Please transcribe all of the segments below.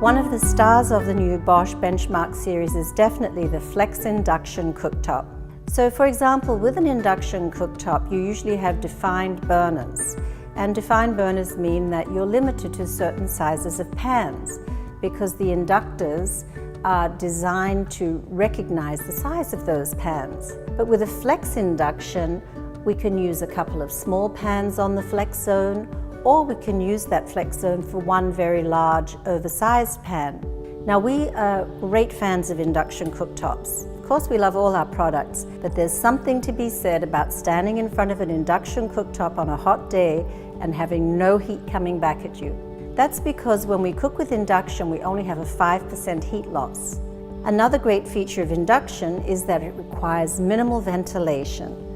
One of the stars of the new Bosch benchmark series is definitely the Flex Induction Cooktop. So for example, with an induction cooktop, you usually have defined burners. And defined burners mean that you're limited to certain sizes of pans because the inductors are designed to recognize the size of those pans. But with a flex induction, we can use a couple of small pans on the flex zone, or we can use that flex zone for one very large, oversized pan. Now, we are great fans of induction cooktops. Of course, we love all our products, but there's something to be said about standing in front of an induction cooktop on a hot day and having no heat coming back at you. That's because when we cook with induction, we only have a 5% heat loss. Another great feature of induction is that it requires minimal ventilation.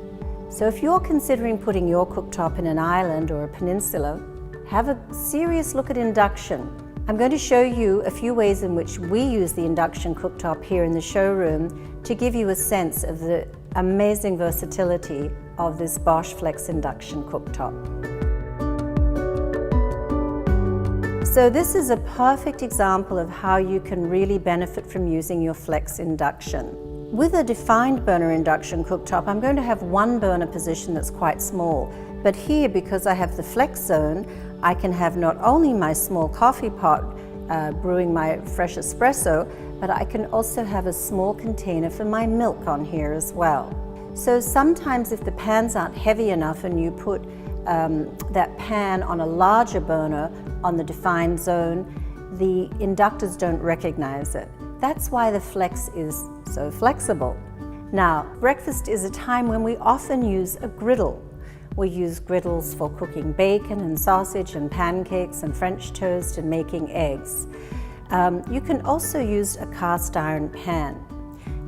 So if you're considering putting your cooktop in an island or a peninsula, have a serious look at induction. I'm going to show you a few ways in which we use the induction cooktop here in the showroom to give you a sense of the amazing versatility of this Bosch Flex Induction cooktop. So this is a perfect example of how you can really benefit from using your Flex Induction. With a defined burner induction cooktop, I'm going to have one burner position that's quite small. But here, because I have the flex zone, I can have not only my small coffee pot brewing my fresh espresso, but I can also have a small container for my milk on here as well. So sometimes if the pans aren't heavy enough and you put that pan on a larger burner on the defined zone, the inductors don't recognize it. That's why the Flex is so flexible. Now, breakfast is a time when we often use a griddle. We use griddles for cooking bacon and sausage and pancakes and French toast and making eggs. You can also use a cast iron pan.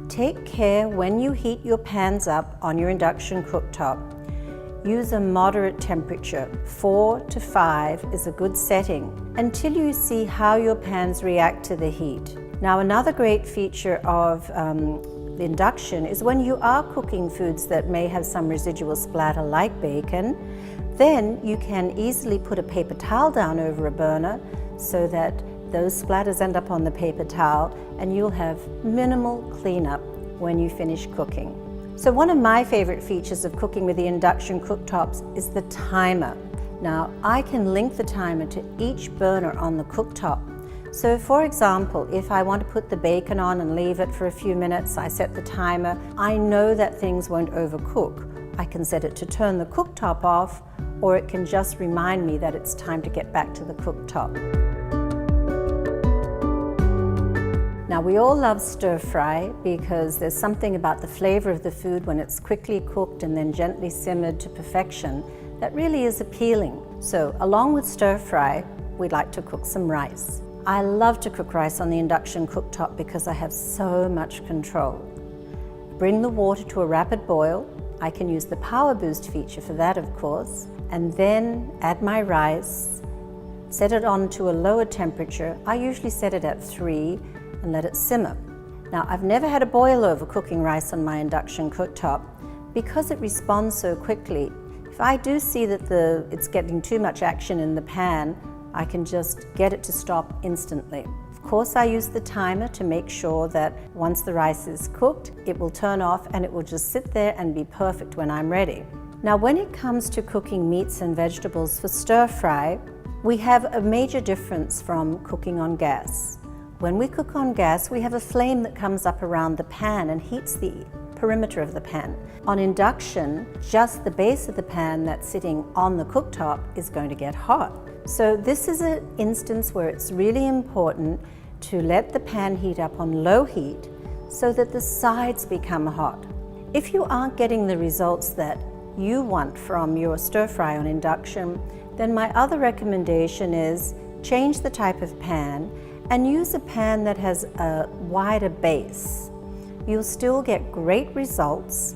Take care when you heat your pans up on your induction cooktop. Use a moderate temperature. 4 to 5 is a good setting until you see how your pans react to the heat. Now, another great feature of the induction is when you are cooking foods that may have some residual splatter like bacon, then you can easily put a paper towel down over a burner so that those splatters end up on the paper towel and you'll have minimal cleanup when you finish cooking. So one of my favorite features of cooking with the induction cooktops is the timer. Now, I can link the timer to each burner on the cooktop. So for example, if I want to put the bacon on and leave it for a few minutes, I set the timer. I know that things won't overcook. I can set it to turn the cooktop off, or it can just remind me that it's time to get back to the cooktop. Now, we all love stir fry because there's something about the flavor of the food when it's quickly cooked and then gently simmered to perfection that really is appealing. So along with stir fry, we'd like to cook some rice. I love to cook rice on the induction cooktop because I have so much control. Bring the water to a rapid boil. I can use the power boost feature for that, of course, and then add my rice, set it on to a lower temperature. I usually set it at 3 and let it simmer. Now, I've never had a boil over cooking rice on my induction cooktop because it responds so quickly. If I do see that it's getting too much action in the pan, I can just get it to stop instantly. Of course, I use the timer to make sure that once the rice is cooked, it will turn off and it will just sit there and be perfect when I'm ready. Now, when it comes to cooking meats and vegetables for stir fry, we have a major difference from cooking on gas. When we cook on gas, we have a flame that comes up around the pan and heats the perimeter of the pan. On induction, just the base of the pan that's sitting on the cooktop is going to get hot. So this is an instance where it's really important to let the pan heat up on low heat so that the sides become hot. If you aren't getting the results that you want from your stir fry on induction, then my other recommendation is change the type of pan and use a pan that has a wider base. You'll still get great results.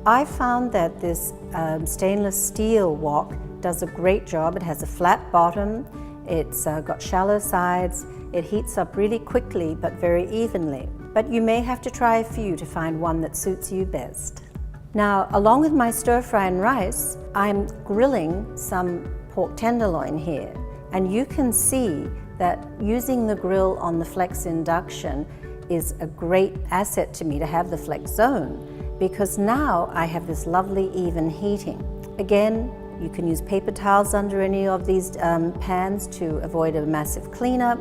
I found that this stainless steel wok does a great job. It has a flat bottom, it's got shallow sides, it heats up really quickly but very evenly. But you may have to try a few to find one that suits you best. Now, along with my stir fry and rice, I'm grilling some pork tenderloin here. And you can see that using the grill on the flex induction is a great asset to me to have the flex zone, because now I have this lovely even heating. Again, you can use paper towels under any of these pans to avoid a massive cleanup.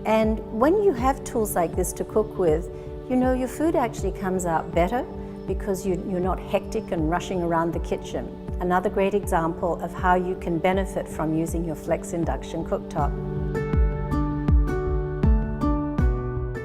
And when you have tools like this to cook with, you know your food actually comes out better because you're not hectic and rushing around the kitchen. Another great example of how you can benefit from using your flex induction cooktop.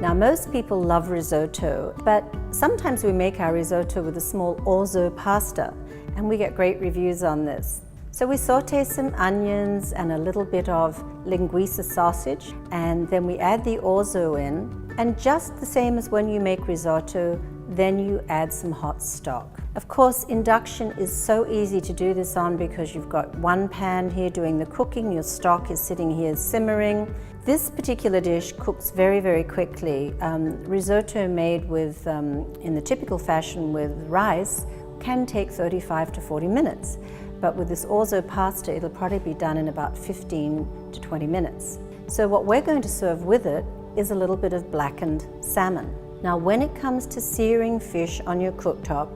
Now, most people love risotto, but sometimes we make our risotto with a small orzo pasta, and we get great reviews on this. So we saute some onions and a little bit of linguiça sausage, and then we add the orzo in, and just the same as when you make risotto, then you add some hot stock. Of course, induction is so easy to do this on because you've got one pan here doing the cooking, your stock is sitting here simmering. This particular dish cooks very, very quickly. Risotto made with, in the typical fashion with rice can take 35 to 40 minutes. But with this orzo pasta, it'll probably be done in about 15 to 20 minutes. So what we're going to serve with it is a little bit of blackened salmon. Now, when it comes to searing fish on your cooktop,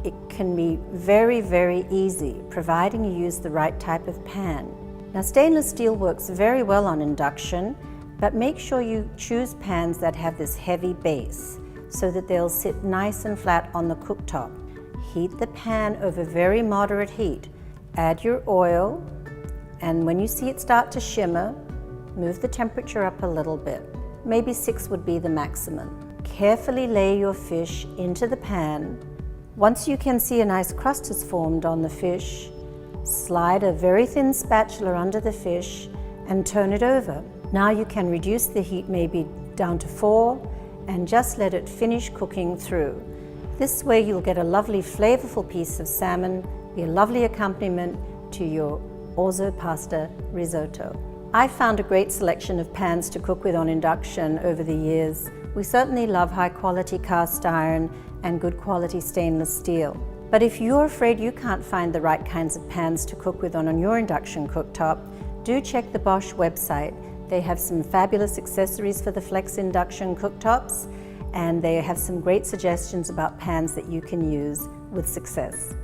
it can be very, very easy, providing you use the right type of pan. Now, stainless steel works very well on induction, but make sure you choose pans that have this heavy base so that they'll sit nice and flat on the cooktop. Heat the pan over very moderate heat. Add your oil, and when you see it start to shimmer, move the temperature up a little bit. Maybe 6 would be the maximum. Carefully lay your fish into the pan. Once you can see a nice crust has formed on the fish, slide a very thin spatula under the fish and turn it over. Now you can reduce the heat maybe down to 4 and just let it finish cooking through. This way you'll get a lovely flavorful piece of salmon, be a lovely accompaniment to your orzo pasta risotto. I've found a great selection of pans to cook with on induction over the years. We certainly love high quality cast iron and good quality stainless steel. But if you're afraid you can't find the right kinds of pans to cook with on your induction cooktop, do check the Bosch website. They have some fabulous accessories for the flex induction cooktops, and they have some great suggestions about pans that you can use with success.